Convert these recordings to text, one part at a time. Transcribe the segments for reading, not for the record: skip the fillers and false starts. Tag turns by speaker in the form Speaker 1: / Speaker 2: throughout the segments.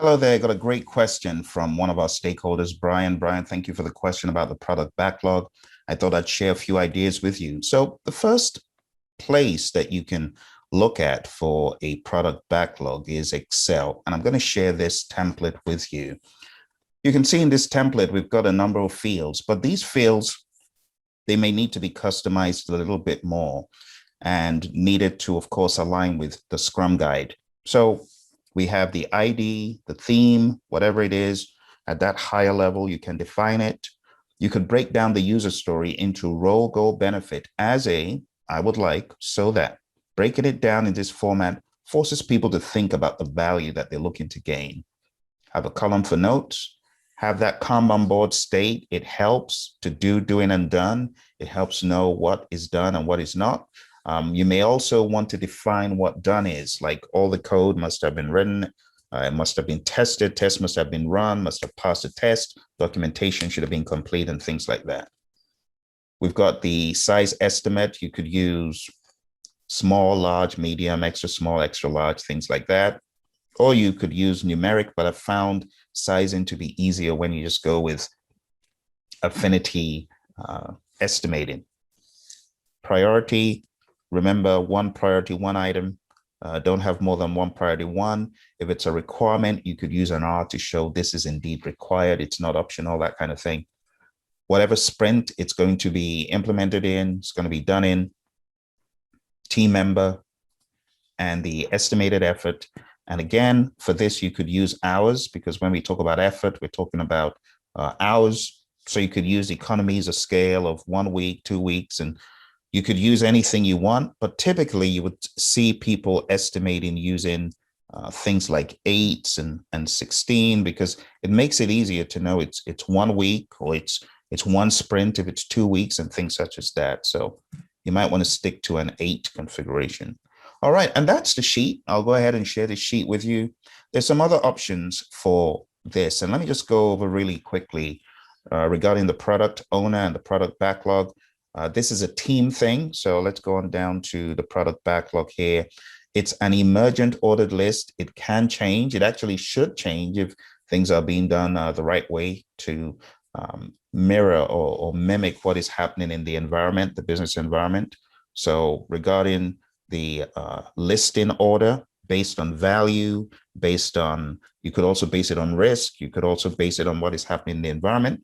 Speaker 1: Hello there. I got a great question from one of our stakeholders, Brian. Brian, thank you for the question about the product backlog. I thought I'd share a few ideas with you. So the first place that you can look at for a product backlog is Excel. And I'm going to share this template with you. You can see in this template, we've got a number of fields, but these fields, they may need to be customized a little bit more and needed to, of course, align with the Scrum guide. So we have the ID, the theme, whatever it is. At that higher level, you can define it. You could break down the user story into role, goal, benefit as I would like, so that breaking it down in this format forces people to think about the value that they're looking to gain. Have a column for notes, have that Kanban board state. It helps to do, doing, and done. It helps know what is done and what is not. You may also want to define what done is, like all the code must have been written, it must have been tested, tests must have been run, must have passed a test, documentation should have been complete, and things like that. We've got the size estimate. You could use small, large, medium, extra small, extra large, things like that. Or you could use numeric, but I've found sizing to be easier when you just go with affinity estimating. Priority, remember, one priority, one item. Don't have more than one priority one. If it's a requirement, you could use an R to show this is indeed required. It's not optional, that kind of thing. Whatever sprint it's going to be implemented in, it's going to be done in, team member, and the estimated effort. And again, for this, you could use hours, because when we talk about effort, we're talking about hours. So you could use economies of scale of 1 week, 2 weeks, and you could use anything you want, but typically you would see people estimating using things like 8 and 16, because it makes it easier to know it's 1 week, or it's one sprint if it's 2 weeks, and things such as that. So you might want to stick to an 8 configuration. All right, and that's the sheet. I'll go ahead and share the sheet with you. There's some other options for this, and let me just go over really quickly regarding the product owner and the product backlog. This is a team thing, so let's go on down to the product backlog here. It's an emergent ordered list. It can change. It actually should change if things are being done the right way to mirror or mimic what is happening in the environment, the business environment. So regarding the listing order, based on value, based on, you could also base it on risk. You could also base it on what is happening in the environment.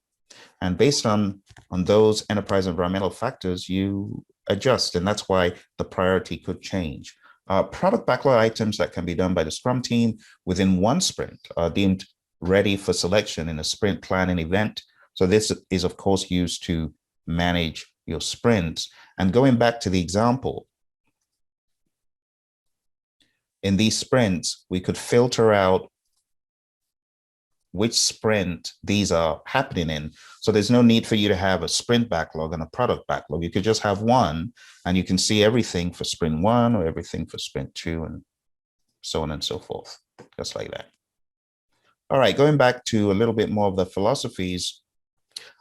Speaker 1: And based on those enterprise environmental factors, you adjust. And that's why the priority could change. Product backlog items that can be done by the Scrum team within one sprint are deemed ready for selection in a sprint planning event. So this is, of course, used to manage your sprints. And going back to the example, in these sprints, we could filter out which sprint these are happening in. So there's no need for you to have a sprint backlog and a product backlog. You could just have one, and you can see everything for sprint 1 or everything for sprint 2, and so on and so forth, just like that. All right, going back to a little bit more of the philosophies.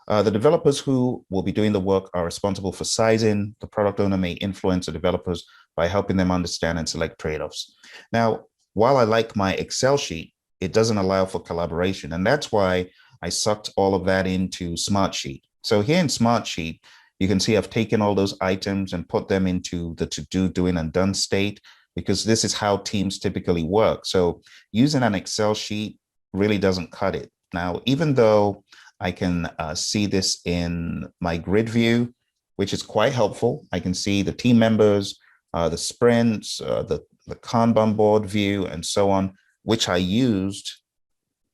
Speaker 1: The developers who will be doing the work are responsible for sizing. The product owner may influence the developers by helping them understand and select trade-offs. Now, while I like my Excel sheet, it doesn't allow for collaboration. And that's why I sucked all of that into Smartsheet. So here in Smartsheet, you can see I've taken all those items and put them into the to-do, doing, and done state, because this is how teams typically work. So using an Excel sheet really doesn't cut it. Now, even though I can see this in my grid view, which is quite helpful. I can see the team members, the sprints, the Kanban board view, and so on, which I used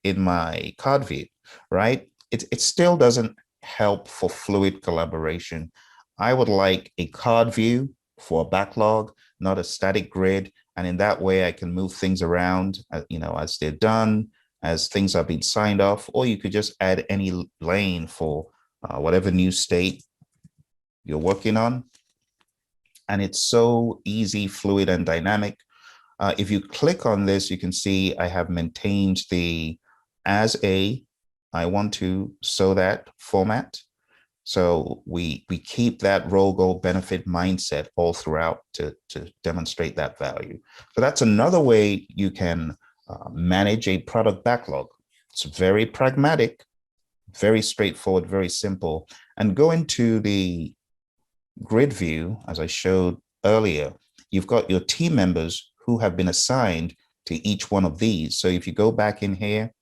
Speaker 1: in my card view, right? It still doesn't help for fluid collaboration. I would like a card view for a backlog, not a static grid. And in that way, I can move things around, as they're done, as things are being signed off, or you could just add any lane for whatever new state you're working on. And it's so easy, fluid, and dynamic. If you click on this, you can see I have maintained the I want to so that format. So we keep that role, goal, benefit mindset all throughout to demonstrate that value. So that's another way you can manage a product backlog. It's very pragmatic, very straightforward, very simple. And go into the grid view, as I showed earlier, you've got your team members who have been assigned to each one of these. So if you go back in here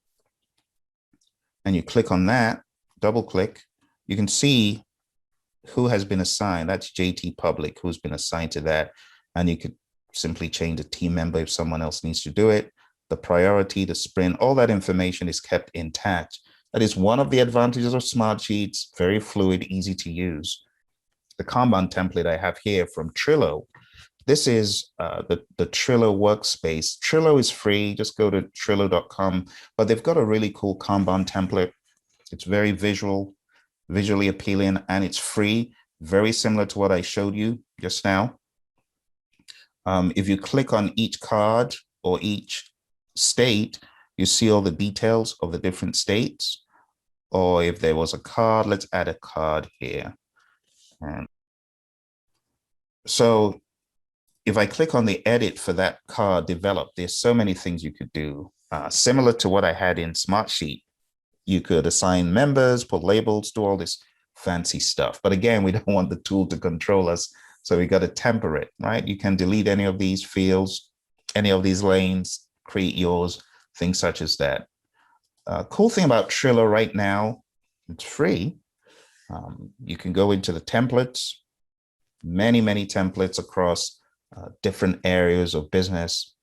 Speaker 1: and you click on that, double click, you can see who has been assigned. That's JT Public, who's been assigned to that. And you could simply change the team member if someone else needs to do it. The priority, the sprint, all that information is kept intact. That is one of the advantages of Smartsheets, very fluid, easy to use. The Kanban template I have here from Trello. This is the Trello workspace. Trello is free. Just go to Trello.com, but they've got a really cool Kanban template. It's very visually appealing, and it's free, very similar to what I showed you just now. If you click on each card or each state, you see all the details of the different states. Or if there was a card, let's add a card here. And so if I click on the edit for that card develop, there's so many things you could do. Similar to what I had in Smartsheet. You could assign members, put labels, do all this fancy stuff. But again, we don't want the tool to control us. So we got to temper it, right? You can delete any of these fields, any of these lanes, create yours, things such as that. Cool thing about Trello right now, it's free. You can go into the templates, many templates across different areas of business,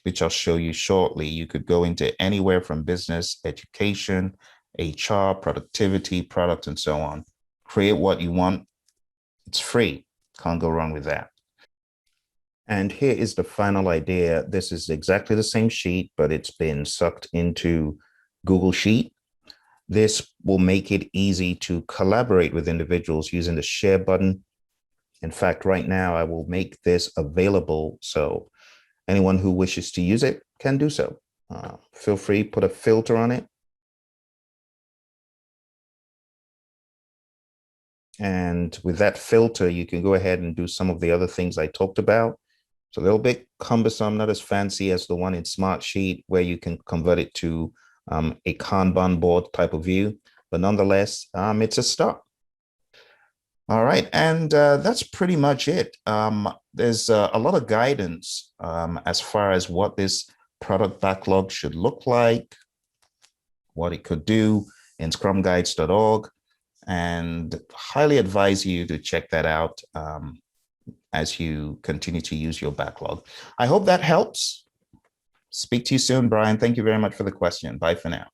Speaker 1: which I'll show you shortly. You could go into anywhere from business, education, HR, productivity, product, and so on. Create what you want. It's free. Can't go wrong with that. And here is the final idea. This is exactly the same sheet, but it's been sucked into Google Sheet. This will make it easy to collaborate with individuals using the share button. In fact, right now, I will make this available so anyone who wishes to use it can do so. Feel free, put a filter on it. And with that filter, you can go ahead and do some of the other things I talked about. It's a little bit cumbersome, not as fancy as the one in Smartsheet, where you can convert it to a Kanban board type of view. But nonetheless, it's a start. All right, and that's pretty much it. There's a lot of guidance as far as what this product backlog should look like, what it could do in scrumguides.org, and highly advise you to check that out as you continue to use your backlog. I hope that helps. Speak to you soon, Brian. Thank you very much for the question. Bye for now.